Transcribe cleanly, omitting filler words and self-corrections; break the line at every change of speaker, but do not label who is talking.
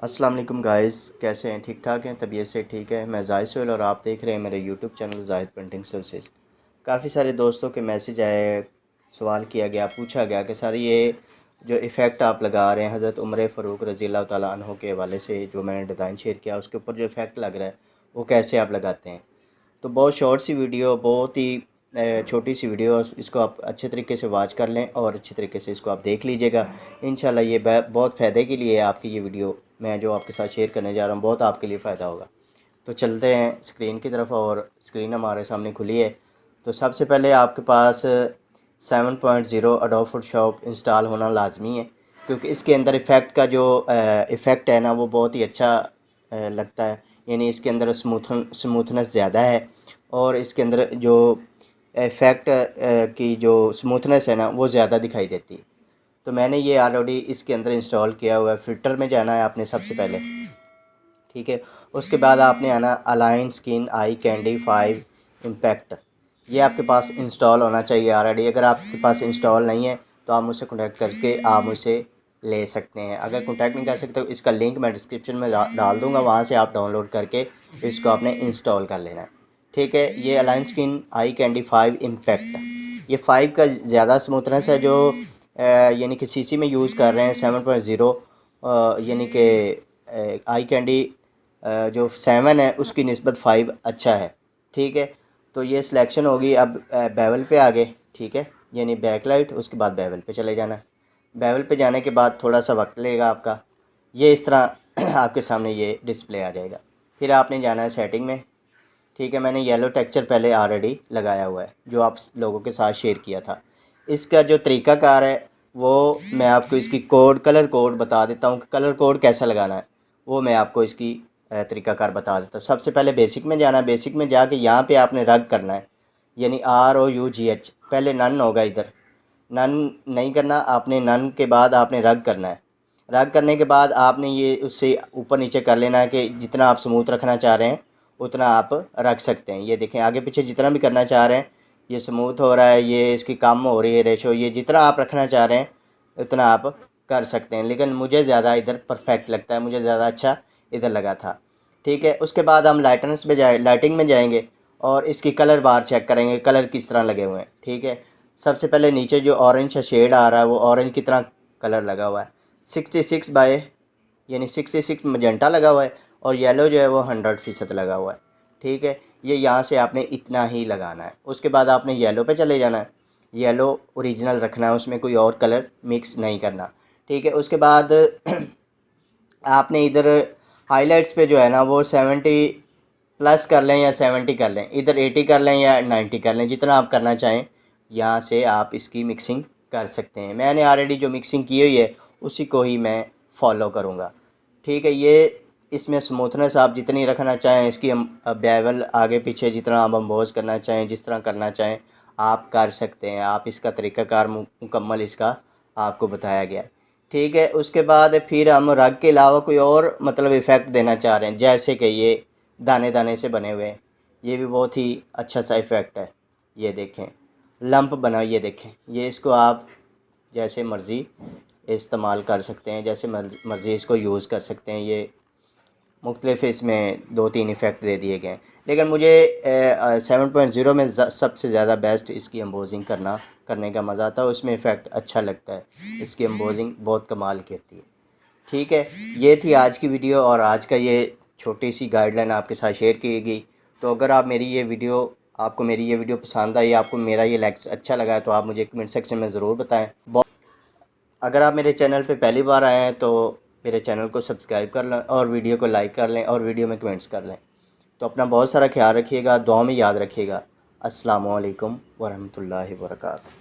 अस्सलाम वालेकुम गाइस, कैसे हैं? ठीक ठाक हैं? तबीयत से ठीक है? मैं जाहिद सोहेल और आप देख रहे हैं मेरे YouTube channel Zahid printing services. काफ़ी सारे दोस्तों के मैसेज आए, सवाल किया गया, पूछा गया कि सर ये जो इफ़ेक्ट आप लगा रहे हैं हज़रत उमर फ़ारूक रज़ी अल्लाह ताला अन्हो के हवाले से, जो मैंने डिज़ाइन शेयर किया उसके ऊपर जो इफ़ेक्ट लग रहा है वो कैसे आप लगाते हैं। तो बहुत शॉर्ट सी वीडियो, बहुत ही छोटी सी वीडियो, इसको आप अच्छे तरीके से वॉच कर लें और अच्छे तरीके से इसको आप देख लीजिएगा। इंशाल्लाह ये बहुत फ़ायदे के लिए है आपकी ये वीडियो, मैं जो आपके साथ शेयर करने जा रहा हूँ बहुत आपके लिए फ़ायदा होगा। तो चलते हैं स्क्रीन की तरफ और स्क्रीन हमारे सामने खुली है। तो सबसे पहले आपके पास 7.0 एडोब फोटोशॉप इंस्टॉल होना लाजमी है, क्योंकि इसके अंदर इफ़ेक्ट का जो इफ़ेक्ट है ना वो बहुत ही अच्छा लगता है। यानी इसके अंदर स्मूथनेस ज़्यादा है और इसके अंदर जो इफ़ेक्ट की जो स्मूथनेस है ना वो ज़्यादा दिखाई देती है। तो मैंने ये ऑलरेडी इसके अंदर इंस्टॉल किया हुआ है। फ़िल्टर में जाना है आपने सबसे पहले, ठीक है। उसके बाद आपने आना align skin eye candy 5 impact, ये आपके पास इंस्टॉल होना चाहिए ऑलरेडी। अगर आपके पास इंस्टॉल नहीं है तो आप मुझसे कॉन्टैक्ट करके आप मुझसे ले सकते हैं। अगर कॉन्टैक्ट नहीं कर सकते तो इसका लिंक मैं डिस्क्रिप्शन में डाल दूँगा, वहाँ से आप डाउनलोड करके इसको आपने इंस्टॉल कर लेना है, ठीक है। ये align skin eye candy 5 impact, ये 5 का ज़्यादा स्मूथनेस है, जो यानी कि सीसी में यूज़ कर रहे हैं 7.0, यानी कि आई कैंडी जो 7 है उसकी निस्बत 5 अच्छा है, ठीक है। तो ये सिलेक्शन होगी। अब बेवल पे आ गए, ठीक है, यानी बैकलाइट, उसके बाद बेवल पे चले जाना है। बेवल पे जाने के बाद थोड़ा सा वक्त लेगा आपका, ये इस तरह आपके सामने ये डिस्प्ले आ जाएगा। फिर आपने जाना है सेटिंग में, ठीक है। मैंने येलो टेक्सचर पहले ऑलरेडी लगाया हुआ है जो आप लोगों के साथ शेयर किया था। इसका जो तरीक़ाकार है वो मैं आपको इसकी कलर कोड बता देता हूँ कि कलर कोड कैसा लगाना है, वो मैं आपको इसकी तरीक़ाकार बता देता हूँ। सबसे पहले बेसिक में जाना है। बेसिक में जाके यहाँ पे आपने रग करना है, यानी ROUGH, पहले नन होगा इधर, नन नहीं करना आपने, नन के बाद आपने रग करना है। रग करने के बाद आपने ये उससे ऊपर नीचे कर लेना है कि जितना आप स्मूथ रखना चाह रहे हैं उतना आप रख सकते हैं। ये देखें आगे पीछे जितना भी करना चाह रहे हैं, ये स्मूथ हो रहा है, ये इसकी कम हो रही है रेशो, ये जितना आप रखना चाह रहे हैं उतना आप कर सकते हैं। लेकिन मुझे ज़्यादा इधर परफेक्ट लगता है, मुझे ज़्यादा अच्छा इधर लगा था, ठीक है। उसके बाद हम लाइटिंग में जाएंगे और इसकी कलर बार चेक करेंगे, कलर किस तरह लगे हुए हैं, ठीक है। सबसे पहले नीचे जो ऑरेंज शेड आ रहा है वो ऑरेंज की तरह कलर लगा हुआ है। 66 बाय यानी 66 मजेंटा लगा हुआ है और येलो जो है वो 100% लगा हुआ है, ठीक है। ये यहाँ से आपने इतना ही लगाना है। उसके बाद आपने येलो पे चले जाना है, येलो ओरिजिनल रखना है, उसमें कोई और कलर मिक्स नहीं करना, ठीक है। उसके बाद आपने इधर हाइलाइट्स पे जो है ना वो 70 प्लस कर लें या 70 कर लें, इधर 80 कर लें या 90 कर लें, जितना आप करना चाहें यहाँ से आप इसकी मिक्सिंग कर सकते हैं। मैंने ऑलरेडी जो मिक्सिंग की हुई है उसी को ही मैं फ़ॉलो करूँगा, ठीक है। ये इसमें स्मूथनेस आप जितनी रखना चाहें, इसकी बेवल आगे पीछे जितना आप अम्बोज करना चाहें, जिस तरह करना चाहें आप कर सकते हैं। आप इसका तरीक़ाकार मुकम्मल इसका आपको बताया गया है, ठीक है। उसके बाद फिर हम रग के अलावा कोई और मतलब इफ़ेक्ट देना चाह रहे हैं, जैसे कि ये दाने दाने से बने हुए हैं, ये भी बहुत ही अच्छा सा इफ़ेक्ट है। ये देखें लंप बना, ये देखें, ये इसको आप जैसे मर्ज़ी इस्तेमाल कर सकते हैं, जैसे मर्ज़ी इसको यूज़ कर सकते हैं। ये मुख्तलिफ़ इसमें 2-3 इफ़ेक्ट दे दिए गए हैं, लेकिन मुझे 7.0 में सबसे ज़्यादा बेस्ट इसकी एम्बोजिंग करने का मज़ा आता है, उसमें इफ़ेक्ट अच्छा लगता है, इसकी एम्बोजिंग बहुत कमाल की होती है, ठीक है। ये थी आज की वीडियो और आज का ये छोटी सी गाइडलाइन आपके साथ शेयर की गई। तो अगर आप आपको मेरी ये वीडियो पसंद आई, आपको मेरा ये लेक्चर अच्छा लगा है तो आप मुझे कमेंट सेक्शन में ज़रूर बताएं। अगर आप मेरे चैनल पे पहली बार आए हैं तो मेरे चैनल को सब्सक्राइब कर लें और वीडियो को लाइक कर लें और वीडियो में कमेंट्स कर लें। तो अपना बहुत सारा ख्याल रखिएगा, दुआ में याद रखिएगा। अस्सलामु अलैकुम वरहमतुल्लाहि वबरकातुहू।